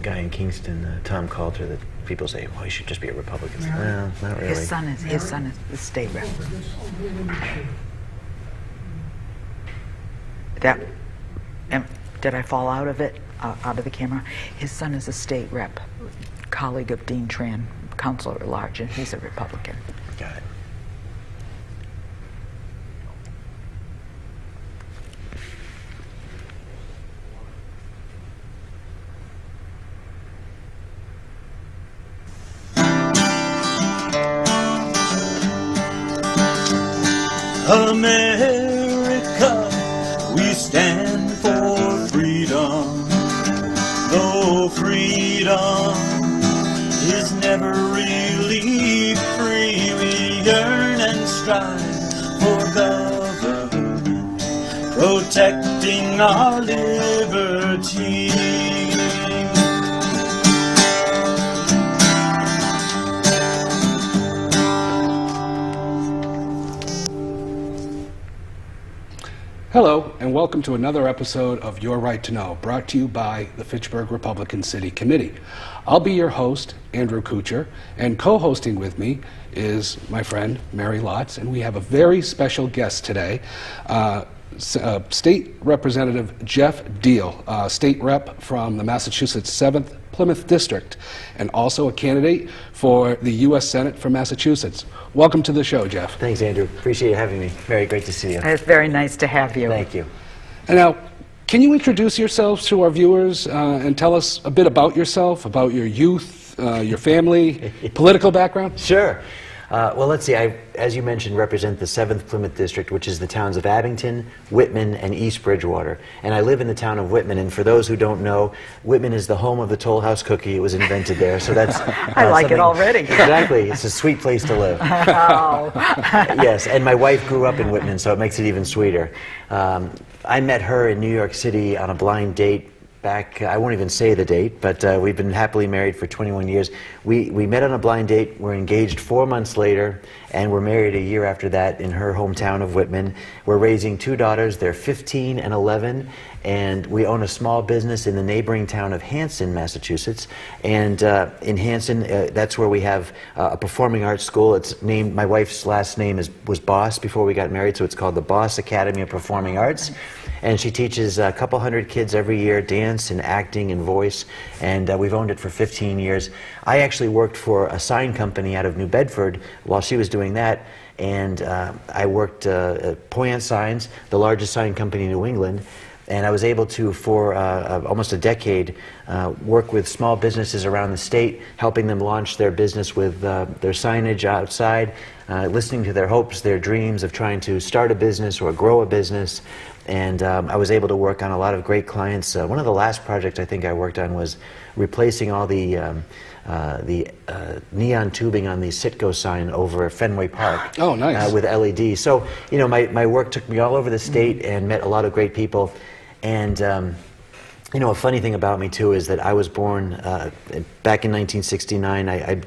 guy in Kingston, Tom Coulter, that people say, well, he should just be a Republican. Well, not really. His son is the state rep. Did I fall out of it, out of the camera? His son is a state rep, colleague of Dean Tran, counselor at large, and he's a Republican. Got it. America, we stand for freedom. Though freedom is never really free, we yearn and strive for government, protecting our liberty. Hello, and welcome to another episode of Your Right to Know, brought to you by the Fitchburg Republican City Committee. I'll be your host, Andrew Couture, and co-hosting with me is my friend, Mary Lotze, and we have a very special guest today, State Representative Geoff Diehl, State Rep from the Massachusetts 7th Plymouth District, and also a candidate for the U.S. Senate for Massachusetts. Welcome to the show, Geoff. Thanks, Andrew. Appreciate you having me. Very great to see you. It's very nice to have you. Thank you. And now, can you introduce yourselves to our viewers and tell us a bit about yourself, about your youth, your family, political background? Sure. Well, let's see. I, as you mentioned, represent the 7th Plymouth District, which is the towns of Abington, Whitman, and East Bridgewater. And I live in the town of Whitman. And for those who don't know, Whitman is the home of the Toll House cookie. It was invented there. So that's I like it already. Exactly. It's a sweet place to live. Oh. Yes. And my wife grew up in Whitman, so it makes it even sweeter. I met her in New York City on a blind date back, I won't even say the date, but we've been happily married for 21 years. We met on a blind date, we're engaged 4 months later, and we're married a year after that in her hometown of Whitman. We're raising 2 daughters, they're 15 and 11, and we own a small business in the neighboring town of Hanson, Massachusetts. And in Hanson, that's where we have a performing arts school. It's named, my wife's last name was Boss before we got married, so it's called the Boss Academy of Performing Arts. And she teaches a couple hundred kids every year dance and acting and voice, and we've owned it for 15 years. I actually worked for a sign company out of New Bedford while she was doing that, and I worked at Poyant Signs, the largest sign company in New England, and I was able to, for almost a decade, work with small businesses around the state, helping them launch their business with their signage outside, listening to their hopes, their dreams of trying to start a business or grow a business. And I was able to work on a lot of great clients. One of the last projects I think I worked on was replacing all the neon tubing on the Citgo sign over Fenway Park. Oh, nice. With LED. So, you know, my work took me all over the state and met a lot of great people. And you know, a funny thing about me too is that I was born back in 1969.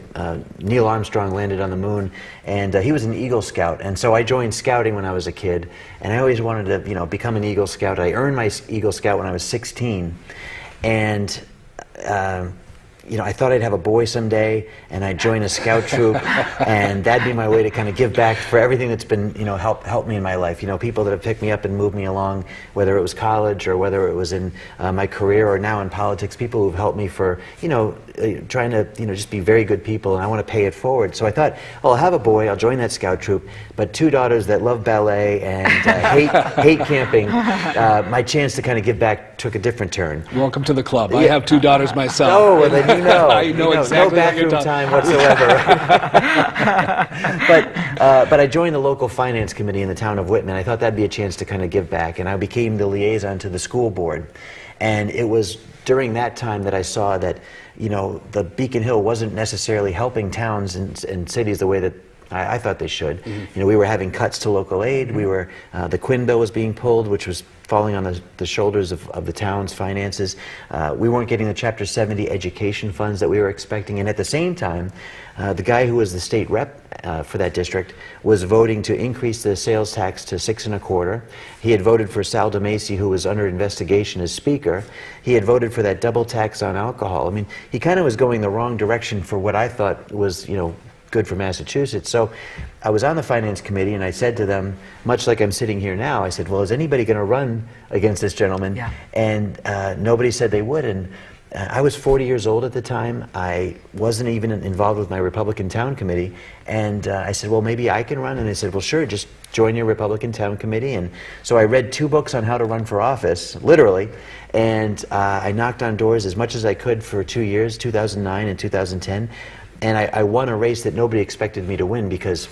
Neil Armstrong landed on the moon, and he was an Eagle Scout, and so I joined scouting when I was a kid, and I always wanted to, you know, become an Eagle Scout. I earned my Eagle Scout when I was 16, and you know, I thought I'd have a boy someday, and I'd join a scout troop, and that'd be my way to kind of give back for everything that's been, you know, helped me in my life. You know, people that have picked me up and moved me along, whether it was college or whether it was in my career or now in politics, people who've helped me for, you know, trying to, you know, just be very good people, and I want to pay it forward. So I thought, oh, I'll have a boy, I'll join that scout troop, but 2 daughters that love ballet and hate camping, my chance to kind of give back took a different turn. Welcome to the club. I have 2 daughters myself. Oh, well, then you know. I know exactly no bathroom time whatsoever. But I joined the local finance committee in the town of Whitman. I thought that'd be a chance to kind of give back, and I became the liaison to the school board. And it was during that time that I saw that, you know, the Beacon Hill wasn't necessarily helping towns and cities the way that I thought they should. You know, we were having cuts to local aid. We were the Quinn bill was being pulled, which was falling on the shoulders of the town's finances. We weren't getting the Chapter 70 education funds that we were expecting, and at the same time, the guy who was the state rep for that district was voting to increase the sales tax to 6 1/4. He had voted for Sal DeMacy, who was under investigation as speaker. He had voted for that double tax on alcohol. I mean, he kind of was going the wrong direction for what I thought was, you know, good for Massachusetts. So I was on the finance committee, and I said to them, much like I'm sitting here now, I said, well, is anybody going to run against this gentleman? Yeah. And nobody said they would. And I was 40 years old at the time. I wasn't even involved with my Republican town committee. And I said, well, maybe I can run. And they said, well, sure, just join your Republican town committee. And so I read 2 books on how to run for office, literally. And I knocked on doors as much as I could for 2 years, 2009 and 2010. And I won a race that nobody expected me to win, because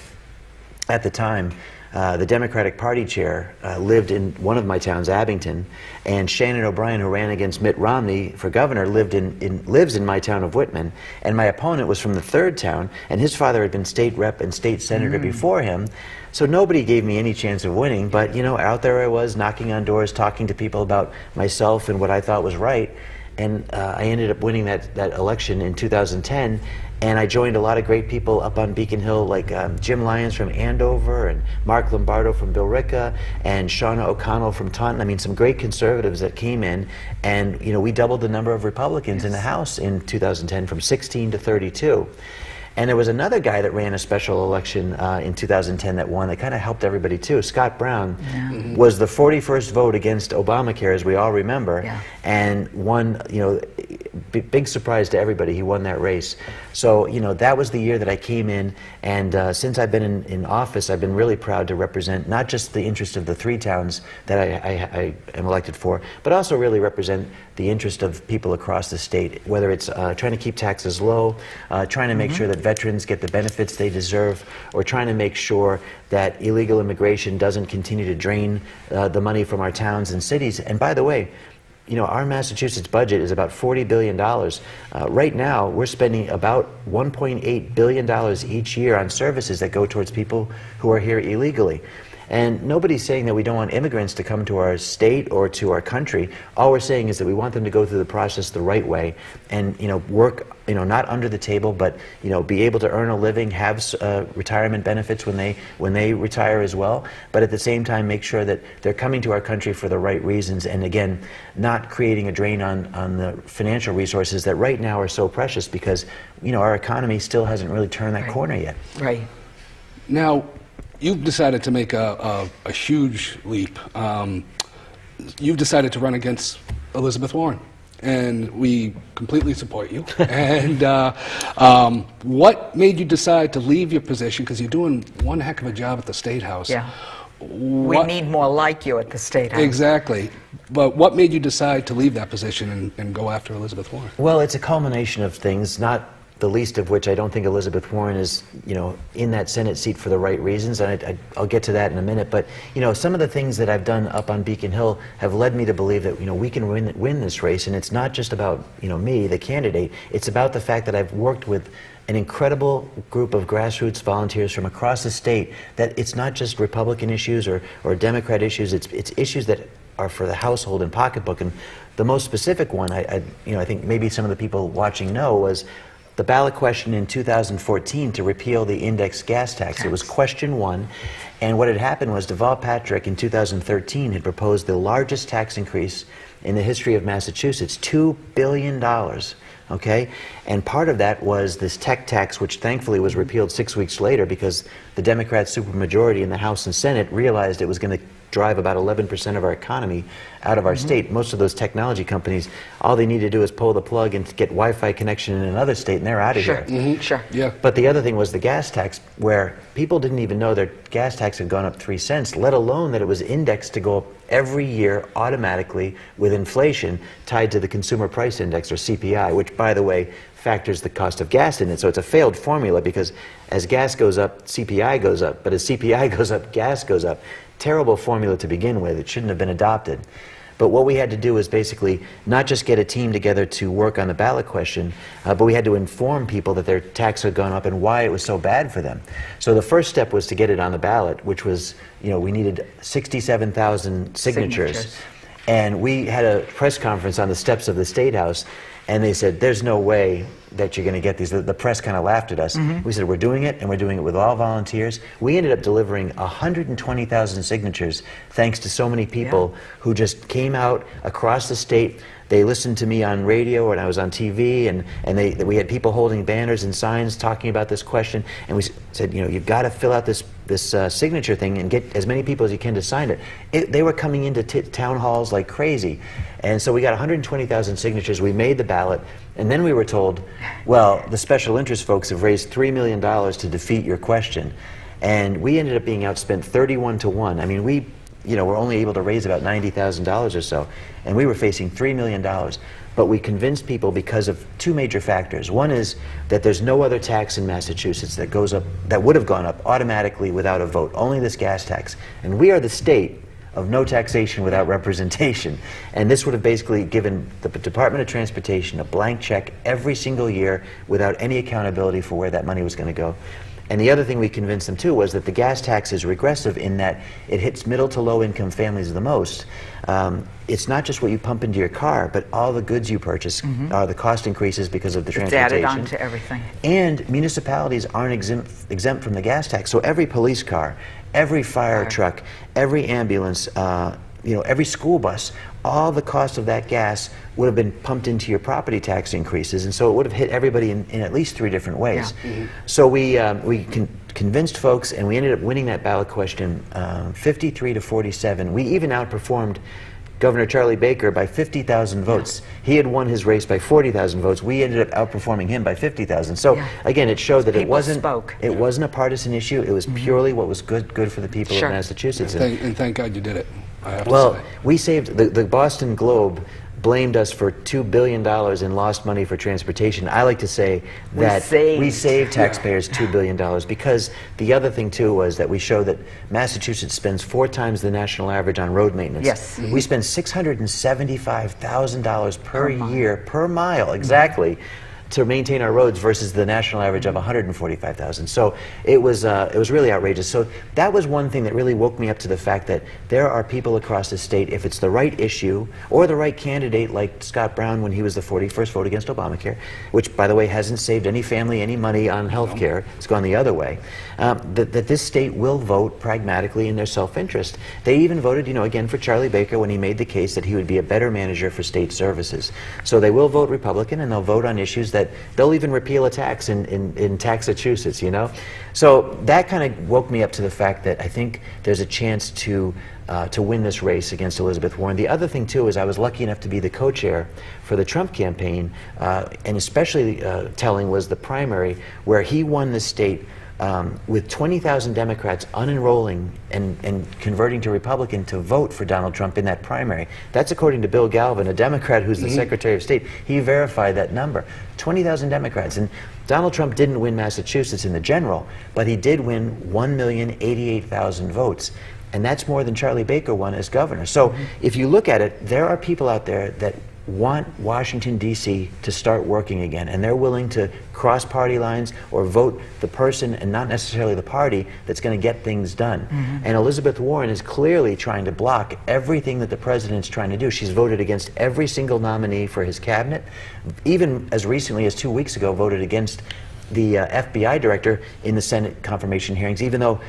at the time, the Democratic Party chair lived in one of my towns, Abington, and Shannon O'Brien, who ran against Mitt Romney for governor, lives in my town of Whitman. And my opponent was from the 3rd town, and his father had been state rep and state senator before him. So nobody gave me any chance of winning, but you know, out there I was knocking on doors, talking to people about myself and what I thought was right. And I ended up winning that election in 2010. And I joined a lot of great people up on Beacon Hill, like Jim Lyons from Andover, and Mark Lombardo from Billerica, and Shauna O'Connell from Taunton. I mean, some great conservatives that came in, and you know, we doubled the number of Republicans in the House in 2010 from 16 to 32. And there was another guy that ran a special election in 2010 that won. That kind of helped everybody too. Scott Brown was the 41st vote against Obamacare, as we all remember, and won. You know, big surprise to everybody. He won that race. So you know, that was the year that I came in, and since I've been in office, I've been really proud to represent not just the interest of the 3 towns that I am elected for, but also really represent the interest of people across the state, whether it's trying to keep taxes low, trying to make sure that veterans get the benefits they deserve, or trying to make sure that illegal immigration doesn't continue to drain the money from our towns and cities. And by the way, you know, our Massachusetts budget is about $40 billion. Right now, we're spending about $1.8 billion each year on services that go towards people who are here illegally. And nobody's saying that we don't want immigrants to come to our state or to our country. All we're saying is that we want them to go through the process the right way, and you know, work, you know, not under the table, but you know, be able to earn a living, have retirement benefits when they retire as well. But at the same time, make sure that they're coming to our country for the right reasons, and again, not creating a drain on the financial resources that right now are so precious, because you know, our economy still hasn't really turned that corner yet. Right. Now, you've decided to make a huge leap. You've decided to run against Elizabeth Warren, and we completely support you. And what made you decide to leave your position? Because you're doing one heck of a job at the State House. Yeah. We need more like you at the State House. Exactly. But what made you decide to leave that position and go after Elizabeth Warren? Well, it's a culmination of things, not the least of which I don't think Elizabeth Warren is, you know, in that Senate seat for the right reasons, and I'll get to that in a minute. But you know, some of the things that I've done up on Beacon Hill have led me to believe that, you know, we can win this race, and it's not just about, you know, me, the candidate. It's about the fact that I've worked with an incredible group of grassroots volunteers from across the state. That it's not just Republican issues or Democrat issues. It's issues that are for the household and pocketbook. And the most specific one, I think maybe some of the people watching know, was the ballot question in 2014 to repeal the index gas tax. It was question 1, and what had happened was Deval Patrick in 2013 had proposed the largest tax increase in the history of Massachusetts, $2 billion, okay? And part of that was this tech tax, which thankfully was repealed 6 weeks later, because the Democrat supermajority in the House and Senate realized it was going to drive about 11% of our economy out of our state. Most of those technology companies, all they need to do is pull the plug and get Wi-Fi connection in another state, and they're out of here. Sure. Yeah. But the other thing was the gas tax, where people didn't even know their gas tax had gone up 3 cents, let alone that it was indexed to go up every year automatically with inflation tied to the Consumer Price Index, or CPI, which, by the way, factors the cost of gas in it. So it's a failed formula, because as gas goes up, CPI goes up. But as CPI goes up, gas goes up. Terrible formula to begin with. It shouldn't have been adopted. But what we had to do was basically not just get a team together to work on the ballot question, but we had to inform people that their tax had gone up and why it was so bad for them. So the first step was to get it on the ballot, which was, we needed 67,000 signatures. And we had a press conference on the steps of the State House, and they said, there's no way that you're going to get these. The press kind of laughed at us. We said, we're doing it, and we're doing it with all volunteers. We ended up delivering 120,000 signatures thanks to so many people who just came out across the state. They listened to me on radio, and I was on TV, and we had people holding banners and signs talking about this question, and we said, you've got to fill out this signature thing and get as many people as you can to sign it. They were coming into town halls like crazy, and so we got 120,000 signatures. We made the ballot, and then we were told, well, the special interest folks have raised $3 million to defeat your question, and we ended up being outspent 31-1. I mean, we were only able to raise about $90,000 or so, and we were facing $3 million. But we convinced people because of two major factors. One is that there's no other tax in Massachusetts that goes up, that would have gone up automatically without a vote, only this gas tax. And we are the state of no taxation without representation. And this would have basically given the Department of Transportation a blank check every single year without any accountability for where that money was going to go. And the other thing we convinced them too was that the gas tax is regressive in that it hits middle to low income families the most. It's not just what you pump into your car, but all the goods you purchase are the cost increases because of the transportation. It's added on to everything. And municipalities aren't exempt from the gas tax. So every police car, every fire truck, every ambulance, every school bus, all the cost of that gas would have been pumped into your property tax increases, and so it would have hit everybody in at least three different ways. So we convinced folks, and we ended up winning that ballot question 53-47. We even outperformed Governor Charlie Baker by 50,000 votes. He had won his race by 40,000 votes. We ended up outperforming him by 50,000. So again, it showed that it wasn't a partisan issue. It was purely what was good for the people of Massachusetts. And thank God you did it. I have to say. We saved the Boston Globe blamed us for $2 billion in lost money for transportation. I like to say that we saved taxpayers $2 billion, because the other thing too was that we show that Massachusetts spends 4 times the national average on road maintenance. Yes. We spend $675,000 per year, per mile, exactly, to maintain our roads versus the national average of $145,000. So it was really outrageous. So that was one thing that really woke me up to the fact that there are people across the state, if it's the right issue or the right candidate, like Scott Brown when he was the 41st vote against Obamacare, which by the way hasn't saved any family any money on health care, it's gone the other way, that this state will vote pragmatically in their self-interest. They even voted, again, for Charlie Baker when he made the case that he would be a better manager for state services. So they will vote Republican, and they'll vote on issues that they'll even repeal a tax in Taxachusetts, So that kind of woke me up to the fact that I think there's a chance to win this race against Elizabeth Warren. The other thing too is I was lucky enough to be the co-chair for the Trump campaign, and especially telling was the primary where he won the state with 20,000 Democrats unenrolling and converting to Republican to vote for Donald Trump in that primary. That's according to Bill Galvin, a Democrat who's the Secretary of State. He verified that number. 20,000 Democrats. And Donald Trump didn't win Massachusetts in the general, but he did win 1,088,000 votes. And that's more than Charlie Baker won as governor. So if you look at it, there are people out there that want Washington, D.C. to start working again, and they're willing to cross party lines or vote the person and not necessarily the party that's going to get things done. And Elizabeth Warren is clearly trying to block everything that the president's trying to do. She's voted against every single nominee for his cabinet, even as recently as 2 weeks ago voted against the FBI director in the Senate confirmation hearings, even though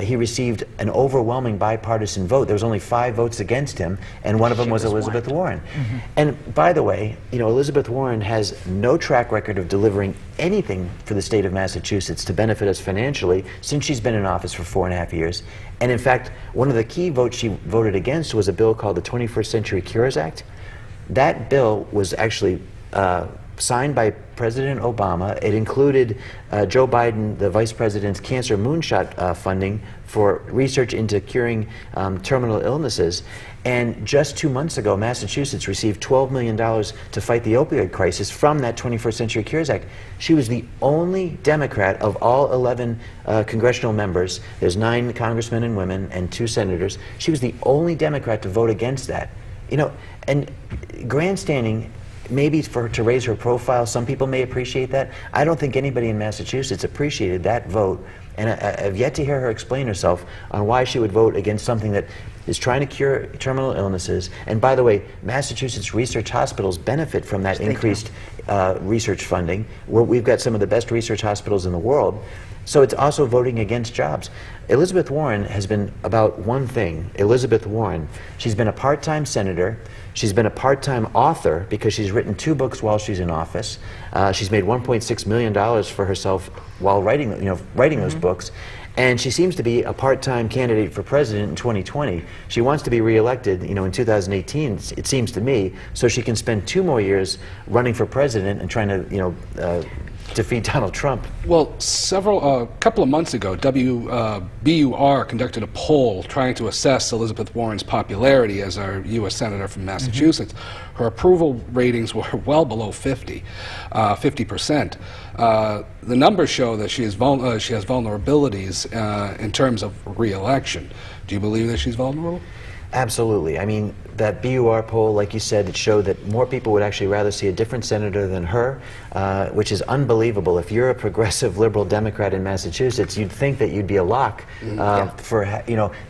he received an overwhelming bipartisan vote. There was only 5 votes against him, and one of them was Elizabeth Warren. And by the way, Elizabeth Warren has no track record of delivering anything for the state of Massachusetts to benefit us financially since she's been in office for 4.5 years. And in fact, one of the key votes she voted against was a bill called the 21st Century Cures Act. That bill was actually signed by President Obama. It included Joe Biden, the vice president's cancer moonshot funding for research into curing terminal illnesses. And just 2 months ago, Massachusetts received $12 million to fight the opioid crisis from that 21st Century Cures Act. She was the only Democrat of all 11 congressional members. There's 9 congressmen and women and 2 senators. She was the only Democrat to vote against that You know, and grandstanding, maybe to raise her profile, some people may appreciate that. I don't think anybody in Massachusetts appreciated that vote, and I've yet to hear her explain herself on why she would vote against something that is trying to cure terminal illnesses. And by the way, Massachusetts research hospitals benefit from that increased research funding. We've got some of the best research hospitals in the world. So it's also voting against jobs. Elizabeth Warren has been about one thing. Elizabeth Warren, she's been a part-time senator. She's been a part-time author because she's written 2 books while she's in office. She's made $1.6 million for herself while writing those books. And she seems to be a part-time candidate for president in 2020. She wants to be reelected, in 2018, it seems to me, so she can spend 2 more years running for president and trying to, defeat Donald Trump. Well, a couple of months ago, BUR conducted a poll trying to assess Elizabeth Warren's popularity as our U.S. Senator from Massachusetts. Her approval ratings were well below 50%. The numbers show that she has vulnerabilities in terms of re-election. Do you believe that she's vulnerable? Absolutely. I mean, that BUR poll, like you said, it showed that more people would actually rather see a different senator than her, which is unbelievable. If you're a progressive liberal Democrat in Massachusetts, you'd think that you'd be a lock for,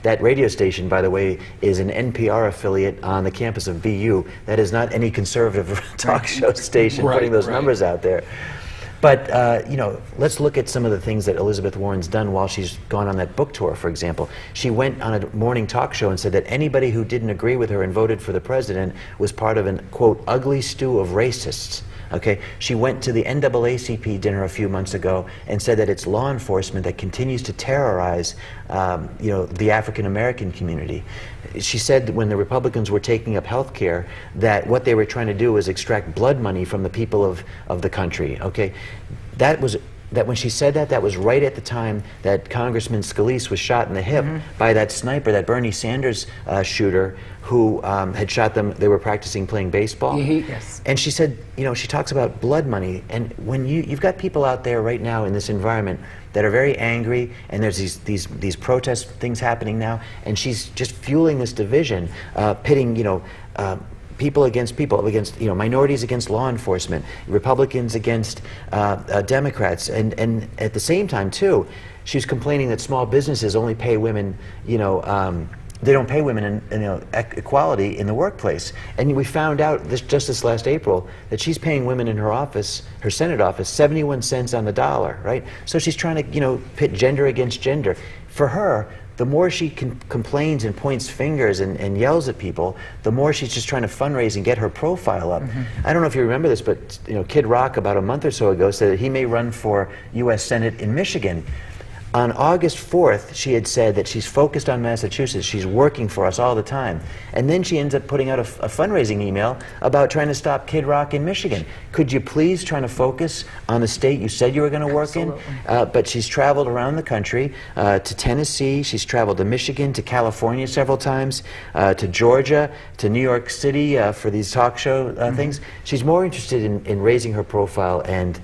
that radio station, by the way, is an NPR affiliate on the campus of BU. That is not any conservative talk show station putting those numbers out there. But, let's look at some of the things that Elizabeth Warren's done while she's gone on that book tour, for example. She went on a morning talk show and said that anybody who didn't agree with her and voted for the president was part of an, quote, ugly stew of racists. Okay, she went to the NAACP dinner a few months ago and said that it's law enforcement that continues to terrorize, the African American community. She said that when the Republicans were taking up health care, that what they were trying to do was extract blood money from the people of the country. Okay, that when she said that was right at the time that Congressman Scalise was shot in the hip by that sniper, that Bernie Sanders shooter, who had shot them. They were practicing playing baseball. Yes. And she said, she talks about blood money, and when you've got people out there right now in this environment that are very angry, and there's these protest things happening now, and she's just fueling this division, pitting people against minorities against law enforcement, Republicans against Democrats, and at the same time too, she's complaining that small businesses only pay women, they don't pay women in equality in the workplace. And we found out just this last April that she's paying women in her office, her Senate office, 71 cents on the dollar, right? So she's trying to, pit gender against gender. For her, the more she complains and points fingers and yells at people, the more she's just trying to fundraise and get her profile up. I don't know if you remember this, but Kid Rock about a month or so ago said that he may run for U.S. Senate in Michigan. On August 4th, she had said that she's focused on Massachusetts, she's working for us all the time. And then she ends up putting out a fundraising email about trying to stop Kid Rock in Michigan. Could you please try to focus on the state you said you were going to work in? But she's traveled around the country, to Tennessee, she's traveled to Michigan, to California several times, to Georgia, to New York City for these talk show things. She's more interested in raising her profile and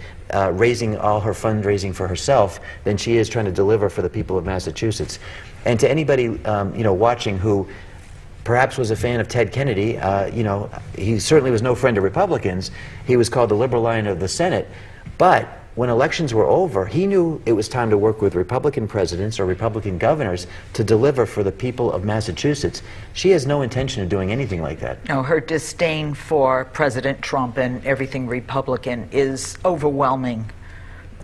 raising all her fundraising for herself than she is trying to deliver for the people of Massachusetts. And to anybody watching who perhaps was a fan of Ted Kennedy, he certainly was no friend of Republicans. He was called the liberal lion of the Senate. But when elections were over, he knew it was time to work with Republican presidents or Republican governors to deliver for the people of Massachusetts. She has no intention of doing anything like that. No, her disdain for President Trump and everything Republican is overwhelming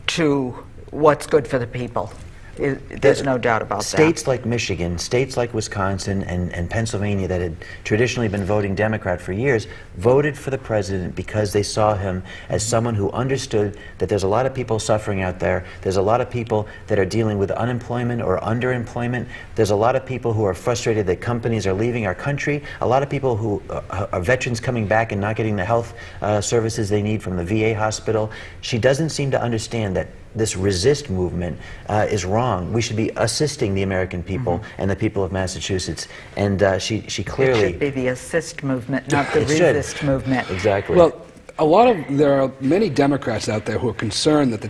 to what's good for the people. There's no doubt about that. States like Michigan, states like Wisconsin and Pennsylvania that had traditionally been voting Democrat for years voted for the president because they saw him as someone who understood that there's a lot of people suffering out there. There's a lot of people that are dealing with unemployment or underemployment. There's a lot of people who are frustrated that companies are leaving our country. A lot of people who are veterans coming back and not getting the health services they need from the VA hospital. She doesn't seem to understand that this resist movement is wrong. We should be assisting the American people and the people of Massachusetts. And she clearly... It should be the assist movement, not the resist movement. Exactly. Well, there are many Democrats out there who are concerned that the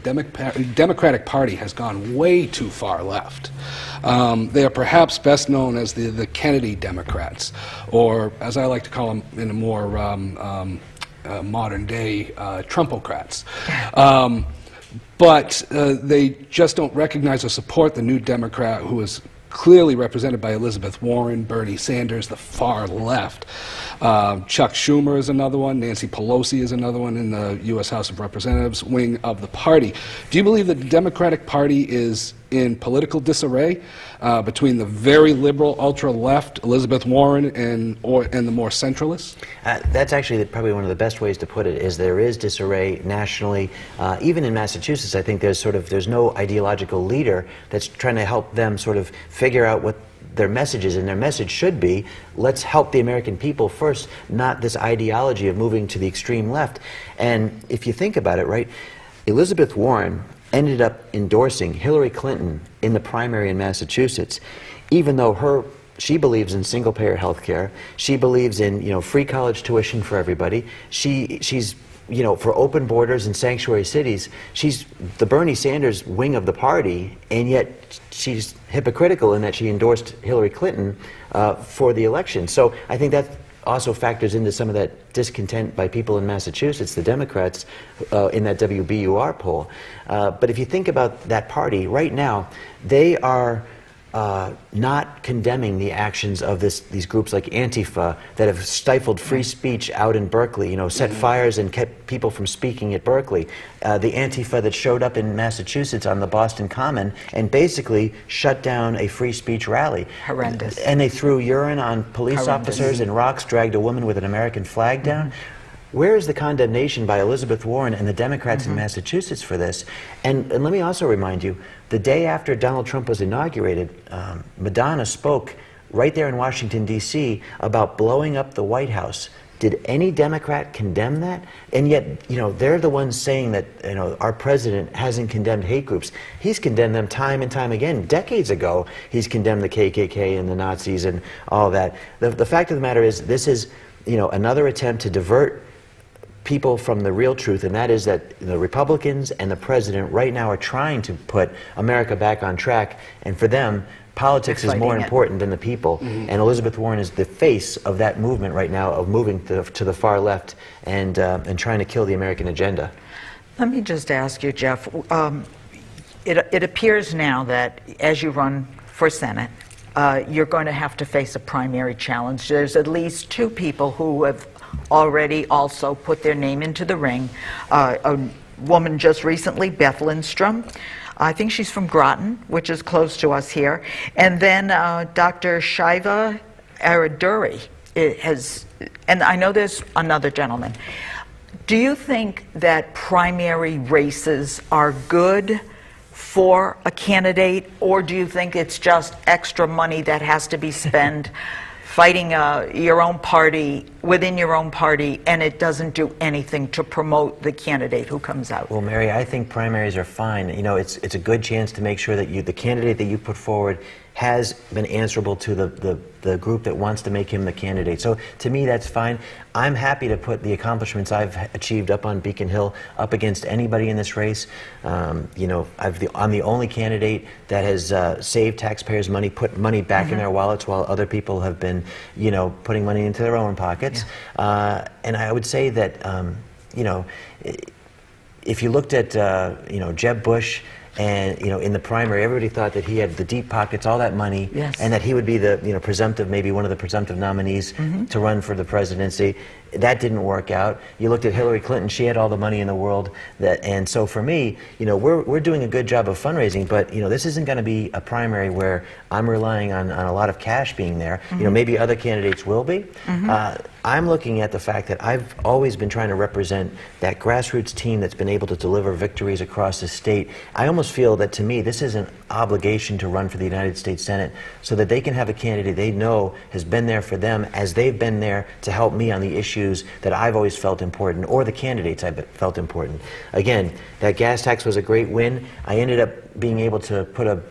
Democratic Party has gone way too far left. They are perhaps best known as the Kennedy Democrats, or as I like to call them in a more modern day, Trumpocrats. But they just don't recognize or support the new Democrat who is clearly represented by Elizabeth Warren, Bernie Sanders, the far left. Chuck Schumer is another one. Nancy Pelosi is another one in the U.S. House of Representatives wing of the party. Do you believe that the Democratic Party is in political disarray between the very liberal ultra-left Elizabeth Warren and the more centralists? That's actually probably one of the best ways to put it, is there is disarray nationally. Even in Massachusetts, I think there's no ideological leader that's trying to help them sort of figure out what their message is, and their message should be, let's help the American people first, not this ideology of moving to the extreme left. And if you think about it, right, Elizabeth Warren ended up endorsing Hillary Clinton in the primary in Massachusetts, even though she believes in single-payer health care. She believes in free college tuition for everybody. She's for open borders and sanctuary cities. She's the Bernie Sanders wing of the party, and yet she's hypocritical in that she endorsed Hillary Clinton for the election. So I think that also factors into some of that discontent by people in Massachusetts, the Democrats, in that WBUR poll. But if you think about that party, right now, they are not condemning the actions of these groups like Antifa that have stifled free speech out in Berkeley, set fires and kept people from speaking at Berkeley. The Antifa that showed up in Massachusetts on the Boston Common and basically shut down a free speech rally. Horrendous. And they threw urine on police officers and rocks, dragged a woman with an American flag down. Where is the condemnation by Elizabeth Warren and the Democrats in Massachusetts for this? And let me also remind you, the day after Donald Trump was inaugurated, Madonna spoke right there in Washington, D.C. about blowing up the White House. Did any Democrat condemn that? And yet, they're the ones saying that, our president hasn't condemned hate groups. He's condemned them time and time again. Decades ago, he's condemned the KKK and the Nazis and all that. The fact of the matter is, this is, another attempt to divert people from the real truth, and that is that the Republicans and the president right now are trying to put America back on track, and for them, politics is more important than the people. And Elizabeth Warren is the face of that movement right now, of moving to the far left and trying to kill the American agenda. Let me just ask you, Geoff, it appears now that as you run for Senate, you're going to have to face a primary challenge. There's at least two people who have already also put their name into the ring. A woman just recently, Beth Lindstrom. I think she's from Groton, which is close to us here. And then Dr. Shiva Araduri and I know there's another gentleman. Do you think that primary races are good for a candidate, or do you think it's just extra money that has to be spent fighting your own party, within your own party, and it doesn't do anything to promote the candidate who comes out? Well, Mary, I think primaries are fine. It's a good chance to make sure that the candidate that you put forward has been answerable to the group that wants to make him the candidate. So to me, that's fine. I'm happy to put the accomplishments I've achieved up on Beacon Hill up against anybody in this race. I'm the only candidate that has saved taxpayers' money, put money back in their wallets, while other people have been, putting money into their own pockets. Yeah. And I would say that, if you looked at, Jeb Bush, and in the primary, everybody thought that he had the deep pockets, all that money, and that he would be the presumptive, maybe one of the presumptive nominees to run for the presidency. That didn't work out. You looked at Hillary Clinton; she had all the money in the world. And so for me, we're doing a good job of fundraising, but this isn't going to be a primary where I'm relying on a lot of cash being there. Maybe other candidates will be. I'm looking at the fact that I've always been trying to represent that grassroots team that's been able to deliver victories across the state. I almost feel that, to me, this is an obligation to run for the United States Senate so that they can have a candidate they know has been there for them as they've been there to help me on the issues that I've always felt important, or the candidates I've felt important. Again, that gas tax was a great win. I ended up being able to put a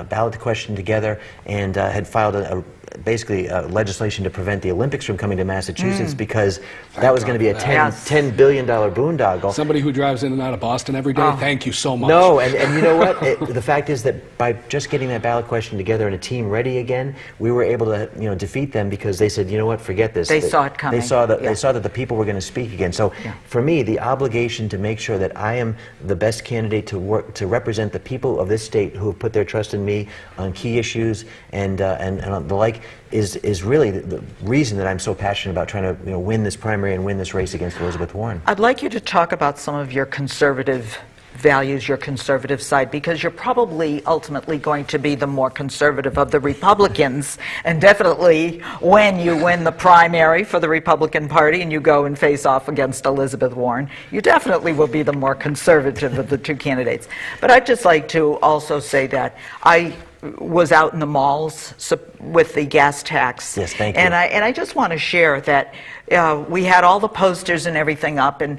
ballot question together and had filed basically legislation to prevent the Olympics from coming to Massachusetts because that was going to be a $10 billion boondoggle. Somebody who drives in and out of Boston every day, thank you so much. No, and you know what? The fact is that by just getting that ballot question together and a team ready again, we were able to defeat them because they said, you know what, forget this. They saw it coming. They saw that the people were going to speak again. So for me, the obligation to make sure that I am the best candidate to represent the people of this state who have put their trust in me on key issues and the like is really the reason that I'm so passionate about trying to win this primary and win this race against Elizabeth Warren. I'd like you to talk about some of your conservative values, your conservative side, because you're probably ultimately going to be the more conservative of the Republicans, and definitely when you win the primary for the Republican Party and you go and face off against Elizabeth Warren, you definitely will be the more conservative of the two candidates. But I'd just like to also say that I was out in the malls with the gas tax. Yes, thank you. And I just want to share that we had all the posters and everything up, and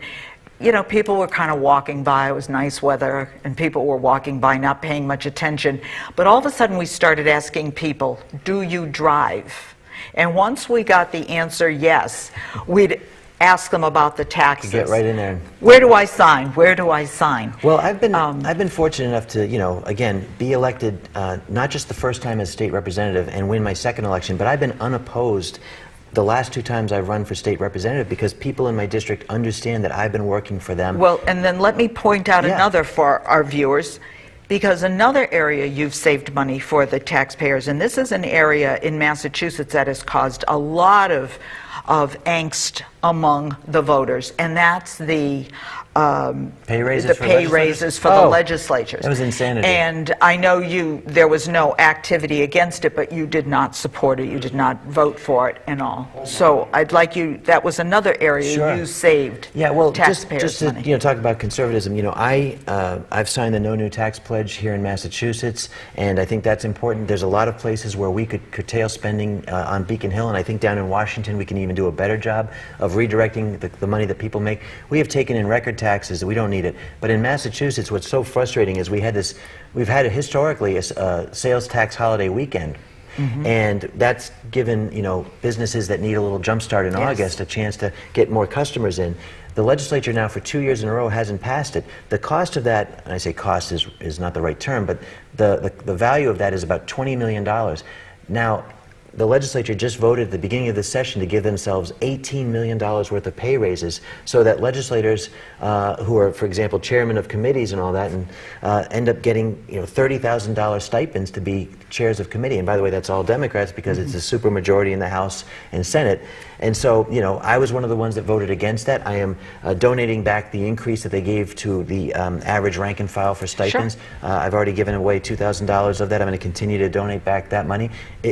people were kind of walking by. It was nice weather, and people were walking by not paying much attention. But all of a sudden we started asking people, do you drive? And once we got the answer yes, we'd ask them about the taxes. Get right in there. Where do I sign? Where do I sign? Well, I've been fortunate enough to, again, be elected not just the first time as state representative and win my second election, but I've been unopposed the last two times I've run for state representative because people in my district understand that I've been working for them. Well, and then let me point out another for our viewers, because another area you've saved money for the taxpayers, and this is an area in Massachusetts that has caused a lot of angst among the voters, and that's the pay raises for the legislatures. That was insanity. And I know there was no activity against it, but you did not support it, you did not vote for it and all. So I'd like that was another area you saved taxpayers' money. money. Talk about conservatism, I've signed the No New Tax Pledge here in Massachusetts, and I think that's important. There's a lot of places where we could curtail spending on Beacon Hill, and I think down in Washington we can even do a better job of redirecting the money that people make. We have taken in record taxes, we don't need it. But in Massachusetts, what's so frustrating is we've had historically a sales tax holiday weekend. Mm-hmm. And that's given businesses that need a little jump start in August a chance to get more customers in. The legislature now for 2 years in a row hasn't passed it. The cost of that, and I say cost is not the right term, but the value of that is about $20 million. Now, the legislature just voted at the beginning of this session to give themselves $18 million worth of pay raises so that legislators who are, for example, chairmen of committees and all that, and end up getting $30,000 stipends to be chairs of committee. And by the way, that's all Democrats because it's a supermajority in the House and Senate. And so, I was one of the ones that voted against that. I am donating back the increase that they gave to the average rank and file for stipends. Sure. I've already given away $2,000 of that. I'm going to continue to donate back that money.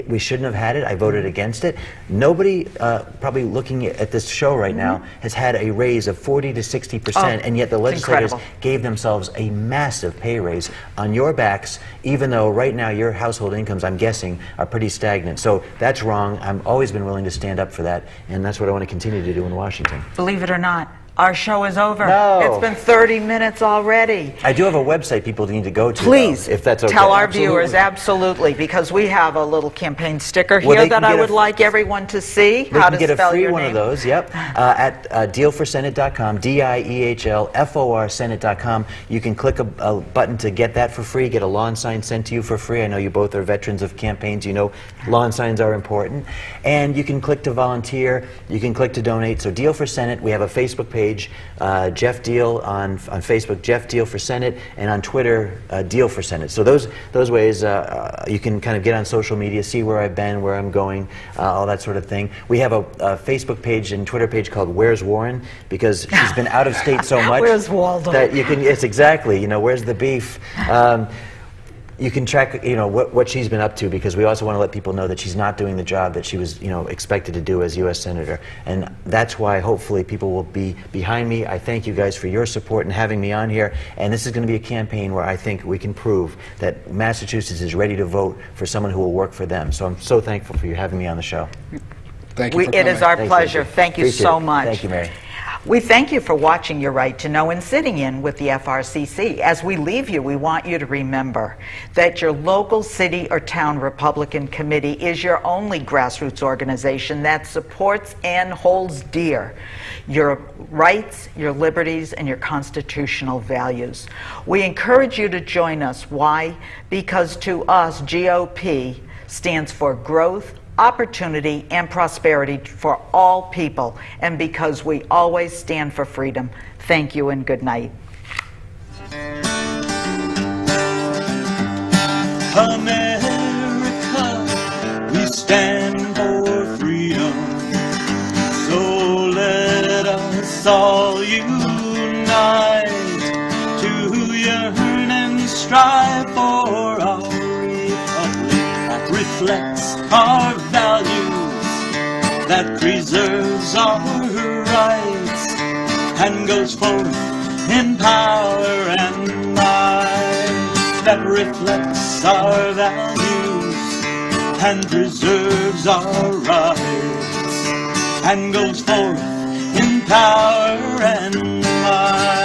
We shouldn't have had it. I voted against it. Nobody probably looking at this show right now has had a raise of 40 to 60%, and yet the legislators gave themselves a massive pay raise on your backs, even though right now your household incomes, I'm guessing, are pretty stagnant. So that's wrong. I've always been willing to stand up for that, and that's what I want to continue to do in Washington. Believe it or not, our show is over. No. It's been 30 minutes already. I do have a website people need to go to, please, though, if that's okay. Tell our viewers, absolutely, because we have a little campaign sticker here that I would like everyone to see. They can get a free one of those, at DiehlForSenate.com, DIEHL Senate.com. You can click a button to get that for free, get a lawn sign sent to you for free. I know you both are veterans of campaigns. Lawn signs are important. And you can click to volunteer. You can click to donate. So Diehl for Senate. We have a Facebook page. Geoff Diehl on Facebook, Geoff Diehl for Senate, and on Twitter, Diehl for Senate. So those ways you can kind of get on social media, see where I've been, where I'm going, all that sort of thing. We have a Facebook page and Twitter page called Where's Warren, because she's been out of state so much. Where's Waldo? That you can. It's exactly. Where's the beef? You can track, what she's been up to, because we also want to let people know that she's not doing the job that she was, expected to do as U.S. Senator. And that's why hopefully people will be behind me. I thank you guys for your support and having me on here. And this is going to be a campaign where I think we can prove that Massachusetts is ready to vote for someone who will work for them. So I'm so thankful for you having me on the show. Thank you for coming. It is our pleasure. Thank you so much. Thank you, Mary. We thank you for watching Your Right to Know and sitting in with the FRCC. As we leave you, we want you to remember that your local city or town Republican committee is your only grassroots organization that supports and holds dear your rights, your liberties, and your constitutional values. We encourage you to join us. Why? Because to us, GOP stands for growth, opportunity, and prosperity for all people, and because we always stand for freedom. Thank you and good night. America, we stand for freedom. So let us all unite to yearn and strive for our republic that reflects our values, that preserves our rights, and goes forth in power and might, that reflects our values and preserves our rights, and goes forth in power and might.